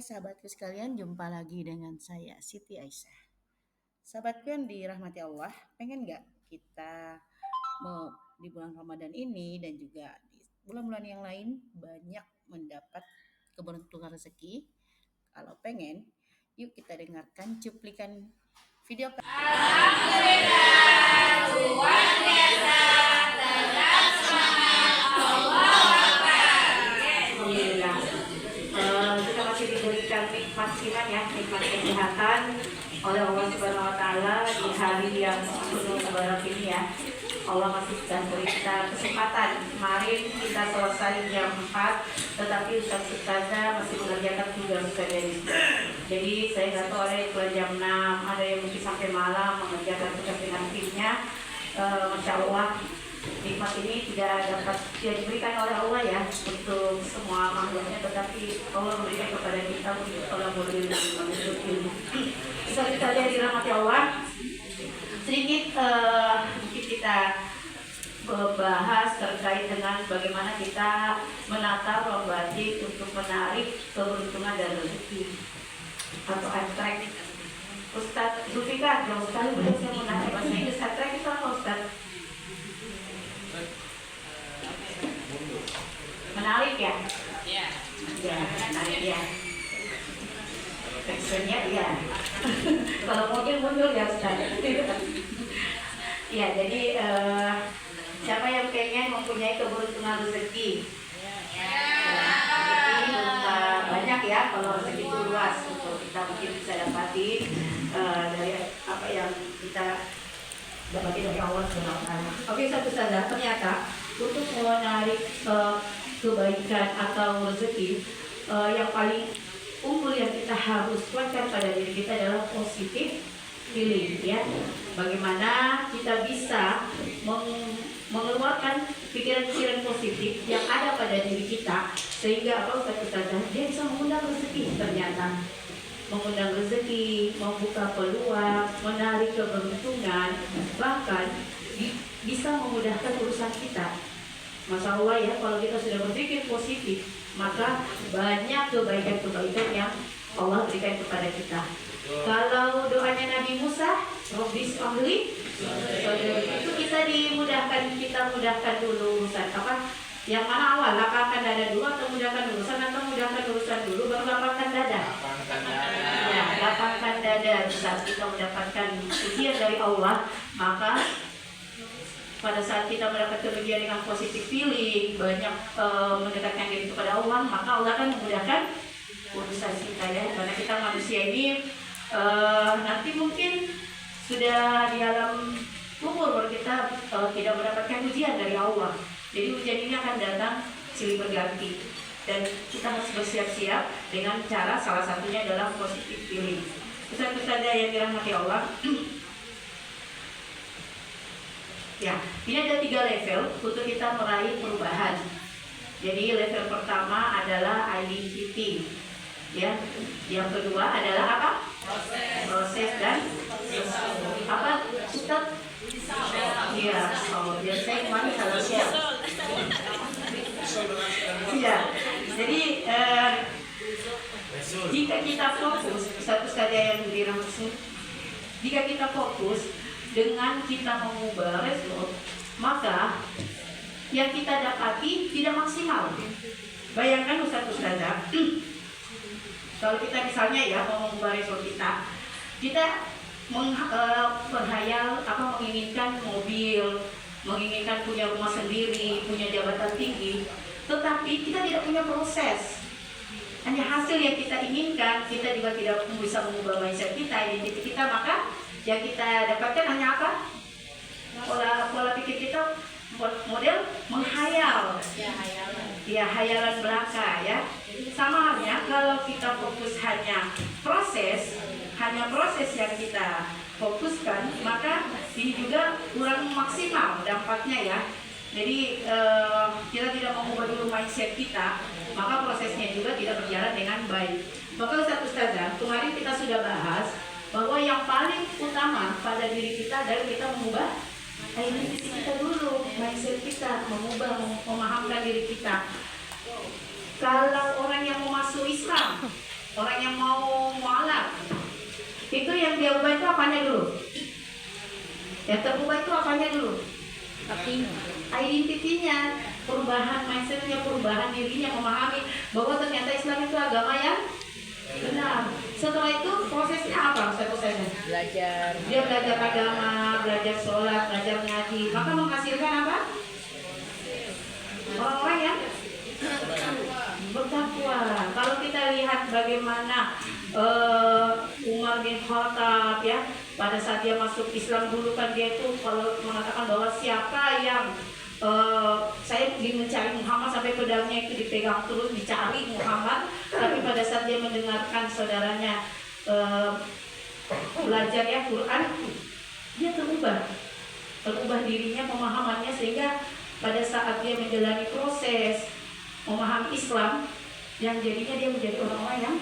sahabatku sekalian, jumpa lagi dengan saya Siti Aisyah. Sahabatku yang dirahmati Allah, pengen nggak kita mau di bulan Ramadan ini dan juga di bulan-bulan yang lain banyak mendapat keberuntungan rezeki? Kalau pengen, yuk kita dengarkan cuplikan video. Alhamdulillah. Kita masih diberikan nikmat iman ya, nikmat kesehatan oleh Allah Subhanahu Wa Taala di hari yang penuh mubarak ini ya. Allah masih sudah beri kita kesempatan. Kemarin kita selesai jam 4, tetapi Ustazah masih mengerjakan tugas dari. Jadi saya nggak tahu ada yang pulang jam 6, ada yang mungkin sampai malam mengerjakan tugas dengan timnya. Masya Allah, nikmat ini tidak diberikan oleh Allah ya untuk semua makhluknya, tetapi Allah memberikan kepada kita untuk kolaborasi dengan menuntut ilmu. Kita lihat dirahmati Allah. Sedikit mungkin kita bahas terkait dengan bagaimana kita menata rombadi untuk menarik keberuntungan dan rezeki atau attract. Ustadz Zulfikar, jauh sekali beliau saya menanya bahasa Inggris. Attract itu apa Ustadz? Menarik ya? Ya, menarik ya. Actionnya ya. Kalau muncul ya Ustaz. Ya, jadi siapa yang pengen mempunyai keberuntungan rezeki? Rezeki banyak ya, kalau rezeki itu luas untuk kita mungkin bisa dapati dari apa yang kita dapati dari Allah Subhanahu Wa Taala. Oke, satu saja ternyata untuk menarik kebaikan atau rezeki yang paling unggul yang kita harus kuatkan pada diri kita adalah positif feeling ya. Bagaimana kita bisa mengeluarkan pikiran-pikiran positif yang ada pada diri kita sehingga apa Ustazah dia bisa mengundang rezeki, ternyata mengundang rezeki, membuka peluang, menarik keberuntungan, bahkan bisa memudahkan urusan kita. Masya Allah ya, kalau kita sudah berpikir positif, maka banyak kebaikan-kebaikan yang Allah berikan kepada kita. Kalau doanya Nabi Musa, Robbis Ahli, itu kita dimudahkan, kita mudahkan dulu urusan apa? Yang mana awal, lapangkan dada dulu atau mudahkan urusan atau mudahkan urusan dulu baru lapangkan dada? Ya, lapangkan dada. Saat kita mendapatkan ujian dari Allah, maka pada saat kita mendapatkan ujian dengan positif feeling, banyak mendekatkan diri kepada Allah, maka Allah akan memudahkan urusan kita ya. Karena kita manusia ini nanti mungkin sudah di alam kubur baru kita tidak mendapatkan ujian dari Allah. Jadi ujian ini akan datang silih berganti dan kita harus bersiap-siap dengan cara salah satunya adalah positif feeling. Ustaz-ustaz yang dirahmati Allah. Ya, ini ada 3 level untuk kita meraih perubahan. Jadi level pertama adalah identity. Ya, yang kedua adalah apa? Proses dan apa? Ustaz? Iya, biar saya kemarin salah share. Iya, jadi jika kita fokus, satu saja yang dirangkum. Jika kita fokus dengan kita mengubah result, maka yang kita dapati tidak maksimal. Bayangkan Ustazah, kalau kita misalnya ya mau mengubah result kita berhayal apa menginginkan mobil, menginginkan punya rumah sendiri, punya jabatan tinggi, tetapi kita tidak punya proses. Hanya hasil yang kita inginkan, kita juga tidak bisa mengubah mindset kita, identitas kita, maka yang kita dapatkan hanya apa? Pola pikir kita model menghayal. Ya, hayalan belaka ya. Sama halnya kalau kita fokus hanya proses yang kita fokuskan, maka ini juga kurang maksimal dampaknya ya. Jadi kita tidak mengubah dulu mindset kita, maka prosesnya juga tidak berjalan dengan baik. Maka Ustazah, kemarin kita sudah bahas bahwa yang paling utama pada diri kita adalah kita mengubah identitas kita dulu, mindset kita, mengubah, memahamkan diri kita. Kalau orang yang mau masuk Islam, orang yang yang dia ubah itu apanya dulu? Yang terubah itu apanya dulu? Identitinya, perubahan mindsetnya, perubahan dirinya, memahami bahwa ternyata Islam itu agama yang benar. Setelah itu prosesnya apa? Prosesnya Belajar. dia belajar agama, belajar sholat, belajar ngaji, maka menghasilkan apa? Orang-orang yang bertakwa. Kalau kita lihat bagaimana Umar bin Khattab ya, pada saat dia masuk Islam dulu kan dia itu kalau mengatakan bahwa siapa yang saya pergi mencari Muhammad sampai pedangnya itu dipegang terus dicari Muhammad, tapi pada saat dia mendengarkan saudaranya belajar ya Quran, dia terubah dirinya, pemahamannya, sehingga pada saat dia menjalani proses memahami Islam, yang jadinya dia menjadi orang-orang yang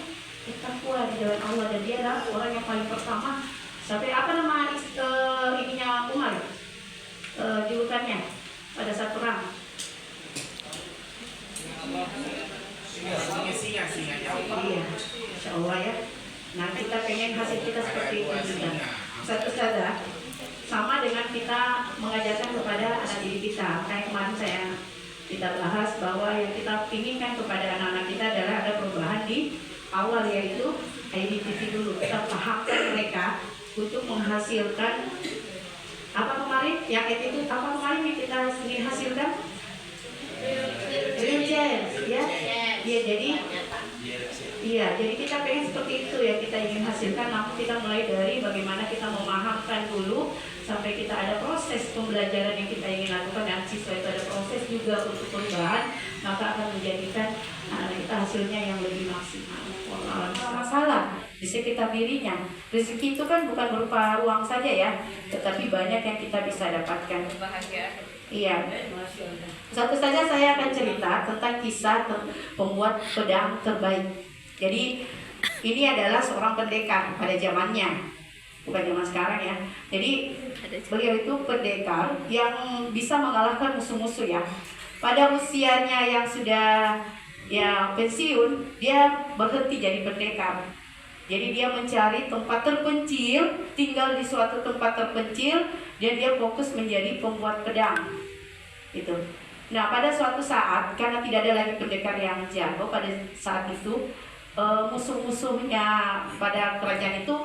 bertakwa di jalan Allah, dan dia adalah orang yang paling pertama sampai apa nama ininya Umar, julukannya pada saat perang. Iya, Insya Allah ya. Nah kita pengen hasil kita seperti itu juga. Satu saja, sama dengan kita mengajarkan kepada anak didik kita. Kayak kemarin kita bahas bahwa yang kita inginkan kepada anak-anak kita adalah ada perubahan di awal, yaitu identity dulu. Kita pahamkan mereka untuk menghasilkan apa kemarin? Yang attitude apa kemarin yang kita ingin hasilkan? Change, ya. Iya, jadi kita pengen seperti itu ya, kita ingin hasilkan. Namun kita mulai dari bagaimana kita memahamkan dulu sampai kita ada proses pembelajaran yang kita ingin lakukan, dan siswa itu ada proses juga untuk perubahan, maka akan menjadikan anak kita hasilnya yang lebih maksimal. Masalah di sekitar dirinya. Rezeki itu kan bukan berupa uang saja ya, tetapi banyak yang kita bisa dapatkan. Iya. Satu saja saya akan cerita tentang kisah pembuat pedang terbaik. Jadi ini adalah seorang pendekar pada zamannya, bukan zaman sekarang ya. Jadi beliau itu pendekar yang bisa mengalahkan musuh-musuh ya. Pada usianya yang sudah ya pensiun, dia berhenti jadi pendekar. Jadi dia mencari tempat terpencil, tinggal di suatu tempat terpencil, dan dia fokus menjadi pembuat pedang. Itu. Nah, pada suatu saat karena tidak ada lagi pendekar yang jago pada saat itu, musuh-musuhnya pada kerajaan itu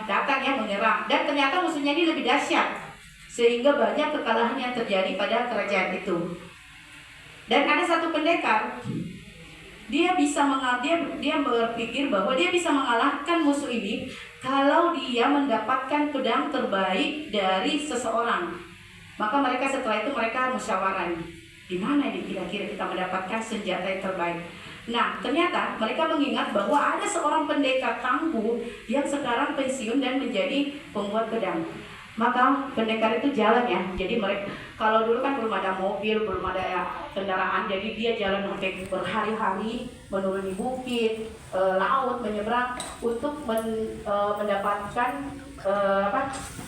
datang ya menyerang, dan ternyata musuhnya ini lebih dahsyat sehingga banyak kekalahan yang terjadi pada kerajaan itu. Dan ada satu pendekar, dia berpikir bahwa dia bisa mengalahkan musuh ini kalau dia mendapatkan pedang terbaik dari seseorang. Maka setelah itu mereka musyawarah, gimana ini kira-kira kita mendapatkan senjata yang terbaik. Nah, ternyata mereka mengingat bahwa ada seorang pendekar tangguh yang sekarang pensiun dan menjadi pembuat pedang. Maka pendekar itu jalan ya. Jadi mereka, kalau dulu kan belum ada mobil, belum ada kendaraan, jadi dia jalan sampai berhari-hari menuruni bukit, laut, menyeberang untuk mendapatkan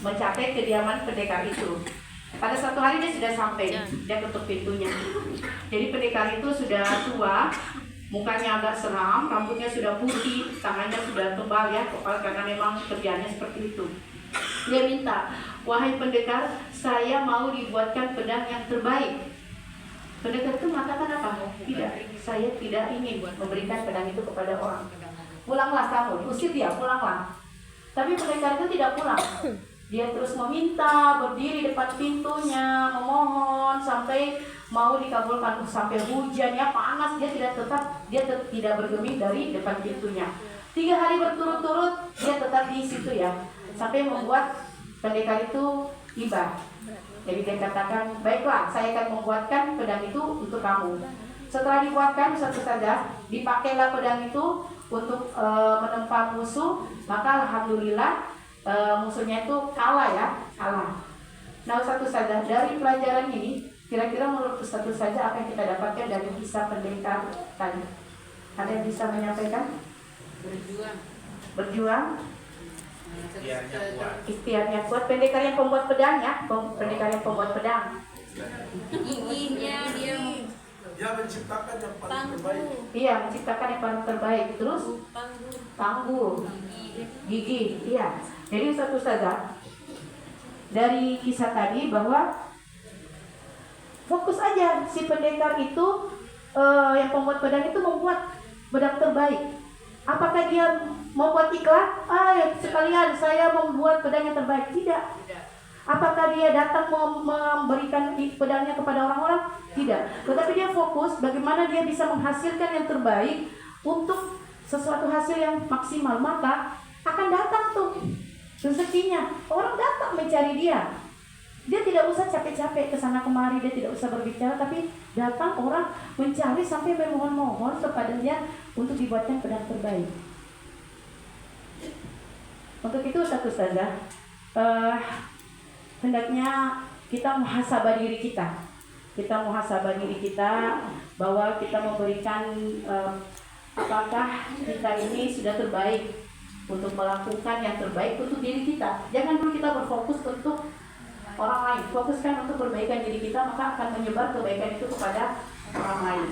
mencapai kediaman pendekar itu. Pada satu hari dia sudah sampai, dia ketuk pintunya. Jadi pendekar itu sudah tua, mukanya agak seram, rambutnya sudah putih, tangannya sudah tebal ya, karena memang kerjanya seperti itu. Dia minta, wahai pendekar, saya mau dibuatkan pedang yang terbaik. Pendekar itu mengatakan apa? Tidak, saya tidak ingin memberikan pedang itu kepada orang. Pulanglah kamu, usir dia, pulanglah. Tapi pendekar itu tidak pulang. Dia terus meminta, berdiri depan pintunya, memohon sampai mau dikabulkan. Sampai hujannya panas, dia tidak bergeming dari depan pintunya. 3 hari berturut-turut dia tetap di situ ya, sampai membuat pendekar itu iba. Jadi dia katakan, baiklah, saya akan membuatkan pedang itu untuk kamu. Setelah dibuatkan, satu saja dipakailah pedang itu untuk menempa musuh. Maka alhamdulillah musuhnya itu kalah. Nah, satu saja dari pelajaran ini, kira-kira menurut satu saja apa yang kita dapatkan dari kisah pendekar tadi? Ada yang bisa menyampaikan? Berjuang. Ikhtiarnya kuat. Pendekar yang pembuat pedang ya, pendekar yang pembuat pedang. Giginya dia menciptakan yang paling terbaik. Iya, menciptakan yang paling terbaik. Terus Tanggul, gigi, iya. Jadi Ustazah, dari kisah tadi bahwa fokus aja si pendekar itu, yang pembuat pedang itu membuat pedang terbaik. Apakah dia membuat iklan? Sekalian saya membuat pedang yang terbaik. Tidak. Apakah dia datang memberikan pedangnya kepada orang-orang? Tidak. Tetapi dia fokus bagaimana dia bisa menghasilkan yang terbaik untuk sesuatu hasil yang maksimal. Maka akan datang tuh rezekinya. Orang datang mencari dia. Dia tidak usah capek-capek ke sana kemari, dia tidak usah berbicara, tapi datang orang mencari sampai memohon-mohon kepada dia untuk dibuatkan pedang terbaik. Untuk itu Ustazah, hendaknya kita muhasabah diri kita. Kita muhasabah diri kita bahwa kita memberikan apakah kita ini sudah terbaik untuk melakukan yang terbaik untuk diri kita. Jangan dulu kita berfokus untuk orang lain, fokuskan untuk perbaikan diri kita, maka akan menyebar kebaikan itu kepada orang lain.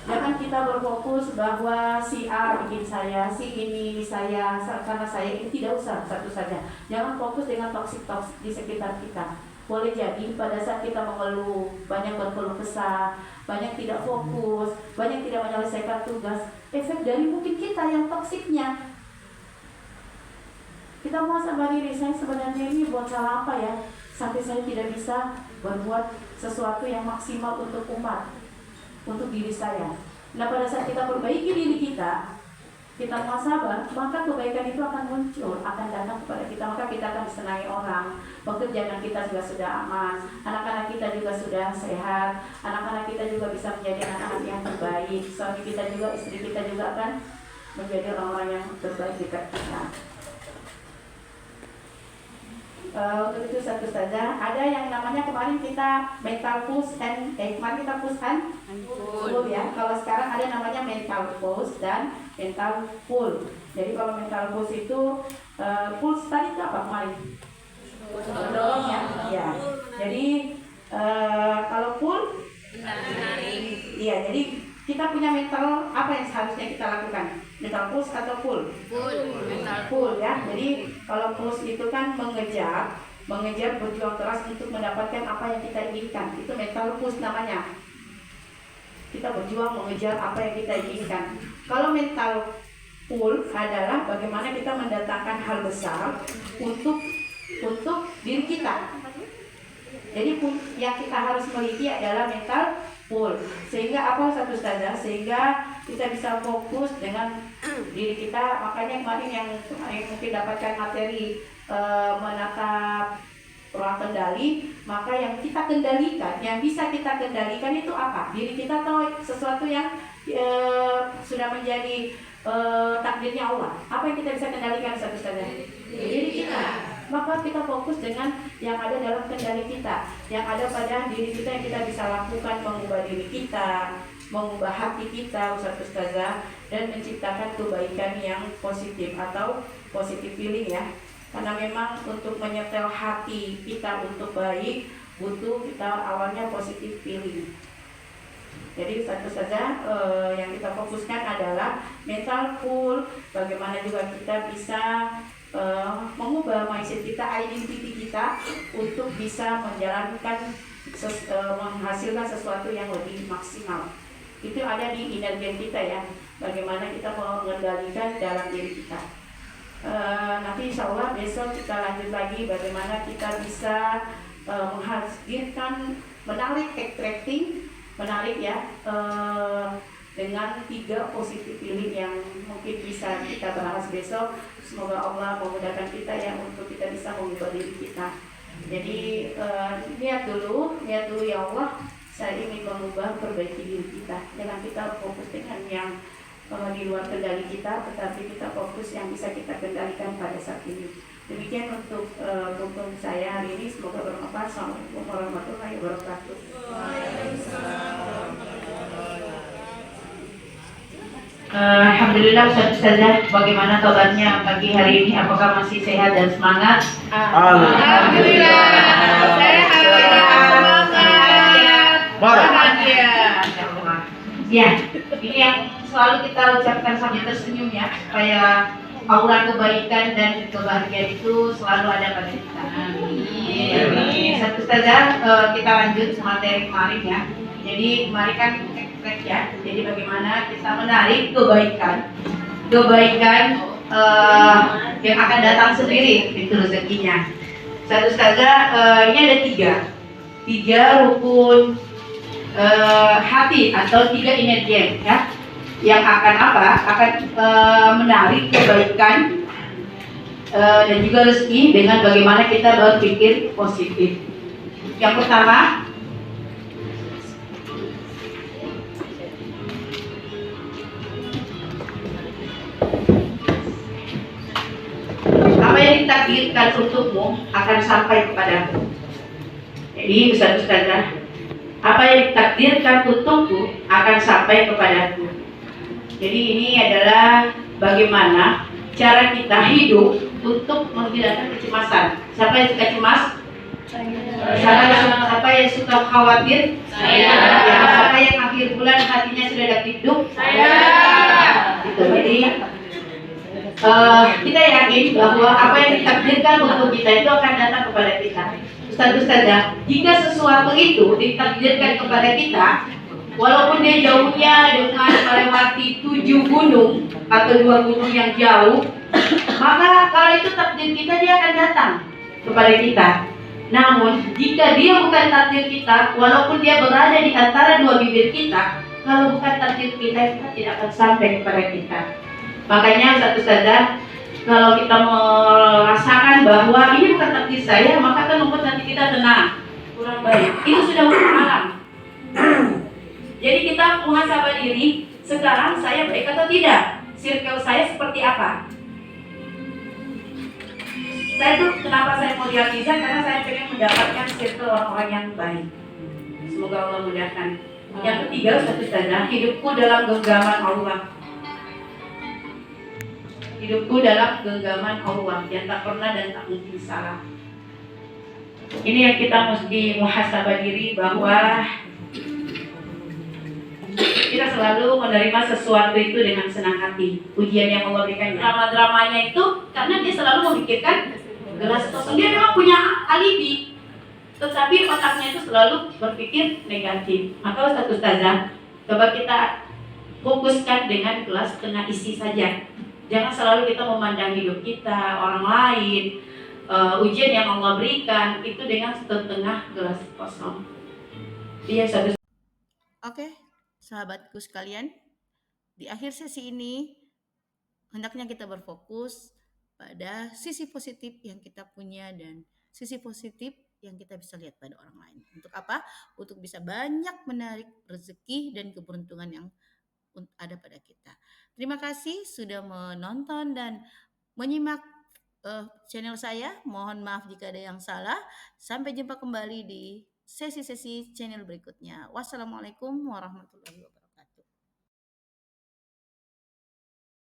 Jangan kita berfokus bahwa si A bikin saya, si ini saya, karena saya ini, tidak usah, satu saja. Jangan fokus dengan toksik di sekitar kita. Boleh jadi pada saat kita mengeluh, banyak berkeluh kesah, banyak tidak fokus, banyak tidak menyelesaikan tugas, efek dari mungkin kita yang toksiknya. Kita muhasabah diri, saya sebenarnya ini buat salah apa ya, sampai saya tidak bisa berbuat sesuatu yang maksimal untuk umat, untuk diri saya. Nah pada saat kita perbaiki diri kita muhasabah, maka kebaikan itu akan muncul, akan datang kepada kita, maka kita akan disenangi orang. Pekerjaan kita juga sudah aman, anak-anak kita juga sudah sehat, anak-anak kita juga bisa menjadi anak-anak yang terbaik, suami kita juga, istri kita juga akan menjadi orang-orang yang terbaik dekat kita. Untuk itu satu saja. Ada yang namanya kemarin kita mental push kemarin kita push and pull ya. Kalau sekarang ada namanya mental push dan mental pull. Jadi kalau mental push itu push tadi itu apa kemarin? Mendorong ya. Ya. Jadi kalau pull, iya. Jadi kita punya mental apa yang seharusnya kita lakukan? Mental push atau pull? Pull ya. Jadi kalau push itu kan mengejar berjuang keras untuk mendapatkan apa yang kita inginkan. Itu mental push namanya. Kita berjuang mengejar apa yang kita inginkan. Kalau mental pull adalah bagaimana kita mendatangkan hal besar untuk diri kita. Jadi yang kita harus miliki adalah mental pull. Sehingga apa satu saja, sehingga kita bisa fokus dengan diri kita. Makanya kemarin yang mungkin dapatkan materi menatap ruang kendali, maka yang kita kendalikan, yang bisa kita kendalikan itu apa? Diri kita atau sesuatu yang sudah menjadi takdirnya Allah. Apa yang kita bisa kendalikan satu saja? Diri kita. Maka kita fokus dengan yang ada dalam kendali kita, yang ada pada diri kita, yang kita bisa lakukan, mengubah diri kita, mengubah hati kita, Ustazah, dan menciptakan kebaikan yang positif atau positive feeling ya. Karena memang untuk menyetel hati kita untuk baik butuh kita awalnya positive feeling. Jadi satu saja yang kita fokuskan adalah mental pull, bagaimana juga kita bisa mengubah mindset kita, identity kita untuk bisa menjalankan menghasilkan sesuatu yang lebih maksimal. Itu ada di inner game kita ya, bagaimana kita mengendalikan dalam diri kita. Nanti insya Allah besok kita lanjut lagi bagaimana kita bisa menghasilkan, menarik ya, dengan 3 positive feeling yang mungkin bisa kita bahas besok. Semoga Allah memudahkan kita ya untuk kita bisa mengubah diri kita. Jadi niat dulu ya Allah, saya ingin mengubah, perbaiki diri kita. Jangan kita fokus dengan yang di luar kendali kita, tetapi kita fokus yang bisa kita kendalikan pada saat ini. Demikian untuk rukun saya hari ini, semoga bermanfaat. Assalamualaikum warahmatullahi wabarakatuh. Alhamdulillah Ustazah, bagaimana kabarnya pagi hari ini? Apakah masih sehat dan semangat? Alhamdulillah sehat, semangat, bahagia. Ya, ini yang selalu kita ucapkan sambil tersenyum ya, supaya aura kebaikan dan kebahagiaan itu selalu ada pada kita. Amin. Satu saja kita lanjut materi kemarin ya. Jadi kemarin kan tek ya. Jadi bagaimana kita menarik kebaikan yang akan datang sendiri itu rezekinya. Satu saja ini ada tiga rukun hati atau 3 energi ya, yang akan menarik kebaikan dan juga rezeki dengan bagaimana kita berpikir positif. Yang pertama, apa yang ditakdirkan untukmu akan sampai kepadamu. Jadi Ustaz-Ustazah, apa yang ditakdirkan untukku akan sampai kepadaku. Jadi ini adalah bagaimana cara kita hidup untuk menghilangkan kecemasan. Siapa yang suka cemas? Siapa yang suka khawatir? Saya. Siapa yang akhir bulan hatinya sudah dakdikduk? Saya. Gitu. Jadi kita yakin bahwa apa yang ditakdirkan untuk kita itu akan datang kepada kita. Ustazah, jika sesuatu itu ditakdirkan kepada kita, walaupun dia jauhnya dengan melewati 7 gunung atau 2 gunung yang jauh, maka kalau itu takdir kita, dia akan datang kepada kita. Namun, jika dia bukan takdir kita, walaupun dia berada di antara 2 bibir kita, kalau bukan takdir kita tidak akan sampai kepada kita. Makanya satu saja, kalau kita merasakan bahwa ini bukan takdir saya, maka kan membuat nanti kita tenang, kurang baik. Itu sudah hukum alam. Jadi kita muhasabah diri, sekarang saya baik atau tidak? Circle saya seperti apa? Saya tuh kenapa saya mau dialisa? Karena saya pengen mendapatkan circle orang-orang yang baik. Semoga Allah mudahkan. Yang ketiga, satu saja, hidupku dalam genggaman Allah. Hidupku dalam genggaman Allah yang tak pernah dan tak mungkin salah. Ini yang kita mesti muhasabah diri, bahwa kita selalu menerima sesuatu itu dengan senang hati. Ujian yang Allah berikan, drama-dramanya itu karena dia selalu memikirkan gelas kosong. Dia memang punya alibi, tetapi otaknya itu selalu berpikir negatif. Maka Ustazah, coba kita fokuskan dengan gelas tengah isi saja. Jangan selalu kita memandang hidup kita, orang lain, ujian yang Allah berikan itu dengan setengah gelas kosong. Iya, Ustaz. Oke, sahabatku sekalian, di akhir sesi ini hendaknya kita berfokus pada sisi positif yang kita punya dan sisi positif yang kita bisa lihat pada orang lain. Untuk apa? Untuk bisa banyak menarik rezeki dan keberuntungan yang ada pada kita. Terima kasih sudah menonton dan menyimak channel saya. Mohon maaf jika ada yang salah. Sampai jumpa kembali di sesi-sesi channel berikutnya. Wassalamualaikum warahmatullahi wabarakatuh.